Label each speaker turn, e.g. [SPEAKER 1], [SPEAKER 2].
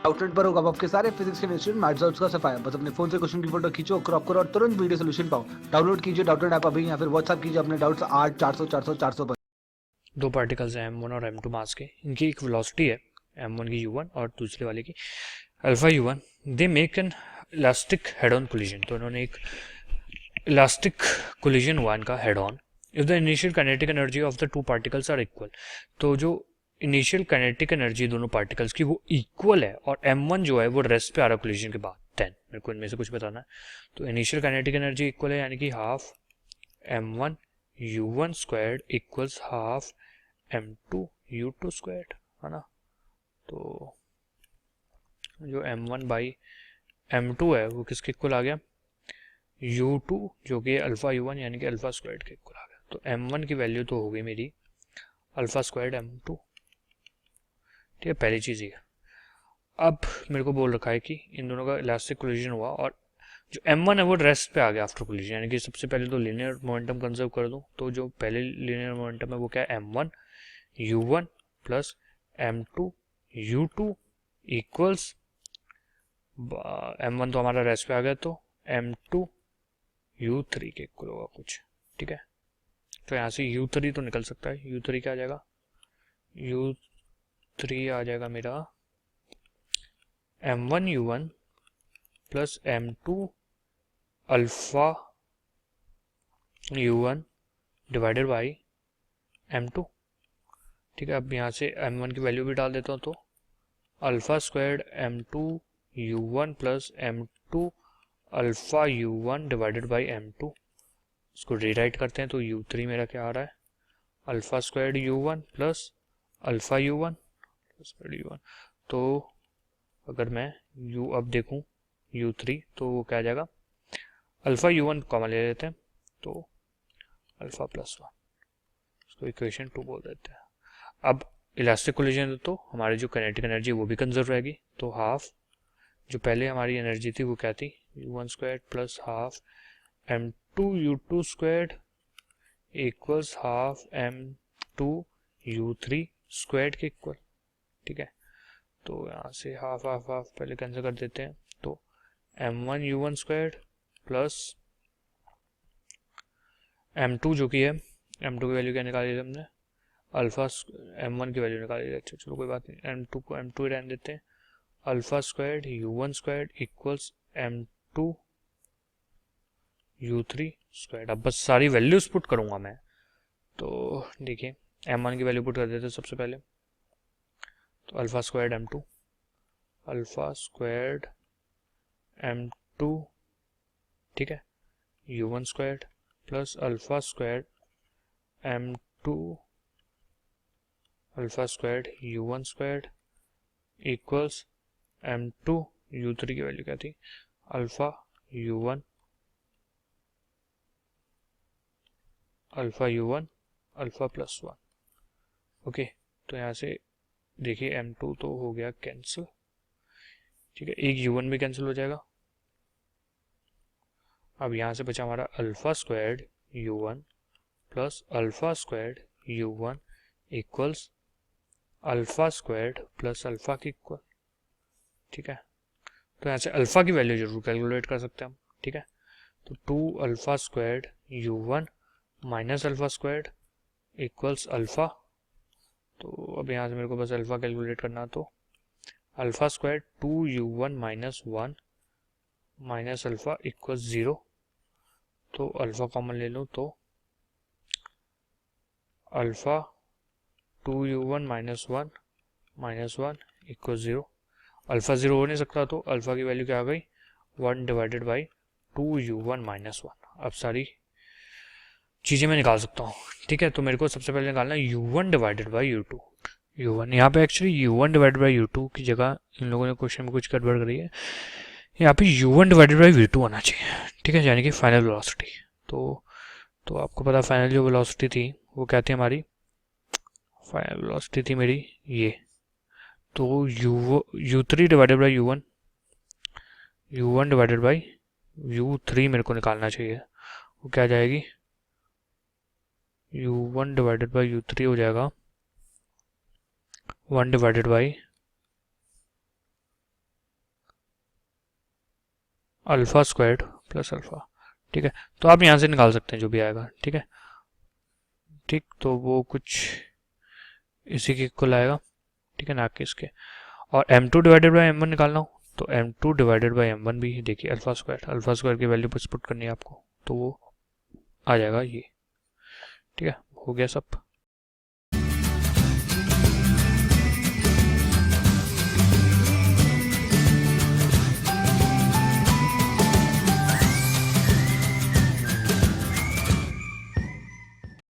[SPEAKER 1] Outlet पर होगा आपके सारे फिजिक्स के इंस्टीट्यूट मैथ्स और उसका सफाया। बस अपने फोन से क्वेश्चन की फोटो खींचो, क्रॉप करो और तुरंत वीडियो सोल्यूशन पाओ। डाउनलोड कीजिए डाउटनेट ऐप अभी या फिर व्हाट्सएप कीजिए अपने डाउट्स 8 400 400 400 पर।
[SPEAKER 2] दो पार्टिकल्स हैं M1 और M2 मास के। इनकी एक वेलोसिटी है M1 की U1 और दूसरे वाले की alpha U1। They make an elastic head on collision. तो इन्होंने एक इलास्टिक कोलिजन हुआ इनका head on. If the initial kinetic energy of the two particles are equal, तो जो इनिशियल काइनेटिक एनर्जी दोनों पार्टिकल्स की वो इक्वल है और M1 जो है वो रेस्ट पे आ रहा है कोलिजन के बाद, देन मेरे को इनमें से कुछ बताना है। तो इनिशियल काइनेटिक एनर्जी इक्वल है यानी कि half M1 U1 squared equals half M2 U2 squared, है ना। तो जो M1 बाई M2 है वो किसके इक्वल आ गया, U2 जो कि अल्फा U1 यानी कि अल्फा स्क्वायर्ड के इक्वल आ गया। तो M1 की वैल्यू तो हो गई मेरी अल्फा स्क्वायर्ड M2, ठीक है, पहली चीज़ ये। अब मेरे को बोल रखा है कि इन दोनों का इलास्टिक कोलिजन हुआ और जो M1 है वो रेस्ट पे आ गया आफ्टर कोलिजन, यानी कि सबसे पहले तो लीनियर मोमेंटम कंजर्व कर दूं। तो जो पहले लीनियर मोमेंटम है वो क्या है, M1 U1 plus M2 U2 equals M1 तो हमारा रेस्ट पे आ गया, तो M2 U3 के इक्वल होगा कुछ, ठीक है। तो यहाँ से U3 तो निकल सकता है। U3 क्या आ जाएगा, U3 आ जाएगा मेरा M1 U1 plus M2 alpha U1 divided by M2, ठीक है। अब यहाँ से M1 की वैल्यू भी डाल देता हूँ, तो alpha squared M2 U1 plus M2 alpha U1 divided by M2। इसको रीराइट करते हैं तो U3 मेरा क्या आ रहा है, alpha squared U1 plus alpha U1 squared U1। तो अगर मैं U अब देखूं U3 तो वो क्या आ जाएगा, अल्फा U1 कॉमन ले लेते हैं तो अल्फा प्लस 1, इसको इक्वेशन 2 बोल देते हैं। अब इलास्टिक कोलिजन तो हमारी जो काइनेटिक एनर्जी वो भी कंजर्व रहेगी, तो हाफ जो पहले हमारी एनर्जी थी वो क्या थी, U1 square plus half M2 U2 squared equals half M2 U3 squared के इक्वल, ठीक है। तो यहाँ से हाफ हाफ हाफ पहले कैंसिल कर देते हैं, तो M1 U1 squared plus M2 जो कि है, M2 की वैल्यू क्या निकाली थी हमने, अल्फा, M1 की वैल्यू निकाली थी, अच्छा चलो कोई बात नहीं, M2 को M2 ही रहने देते हैं। Alpha squared U1 squared equals M2 U3 squared. अब बस सारी वैल्यूज पुट करूंगा मैं, तो देखिए M1 की वैल्यू पुट कर देते हैं सबसे पहले, तो alpha squared M2 alpha squared M2, ठीक है, U1 squared plus alpha squared M2 alpha squared U1 squared equals M2 U3 की वैल्यू क्या थी, alpha U1 alpha U1 alpha plus 1, okay. तो यहाँ से देखिए M2 तो हो गया कैंसिल, ठीक है, एक U1 भी कैंसिल हो जाएगा। अब यहाँ से बचा हमारा alpha squared U1 plus alpha squared U1 equals alpha squared plus alpha की इक्वल, ठीक है। तो यहाँ से अल्फा की वैल्यू जरूर कैलकुलेट कर सकते हैं हम, ठीक है। तो 2 alpha squared U1 minus alpha squared equals alpha. तो अब यहाँ से मेरे को बस अल्फा कैलकुलेट करना, तो alpha squared 2U1 minus 1 minus alpha equals 0। तो अल्फा कॉमन ले लूँ तो alpha 2U1 minus 1 equal 0। Alpha 0 हो नहीं सकता, तो अल्फा की वैल्यू क्या आ गई, 1 डिवाइडेड बाई 2U1 माइनस 1। अब सारी चीज़ें मैं निकाल सकता हूँ, ठीक है। तो मेरे को सबसे पहले निकालना है U1 divided by U2। U1 यहाँ पे actually U1 divided by U2 की जगह इन लोगों ने क्वेश्चन में कुछ गड़बड़ करी है, यहाँ पे U1 डिवाइडेड बाई V2 आना चाहिए, ठीक है, यानी कि फाइनल वेलोसिटी। तो आपको पता फाइनल जो वेलोसिटी थी वो क्या थी हमारी, फाइनल वेलोसिटी थी मेरी ये, तो U3 divided by U1 divided by U3 मेरे को निकालना चाहिए। वो क्या जाएगी, U1 डिवाइडेड बाई U3 हो जाएगा 1 divided by alpha squared plus alpha, ठीक है। तो आप यहाँ से निकाल सकते हैं जो भी आएगा, ठीक है। ठीक, तो वो कुछ इसी के इक्वल आएगा, ठीक है, ना कि इसके। और m2 डिवाइडेड बाई m1 निकालना हो तो m2 डिवाइडेड बाई m1 भी देखिए अल्फ़ा स्क्वायर की वैल्यू पुट करनी है आपको, तो वो आ जाएगा ये, ठीक है। हो गया सब।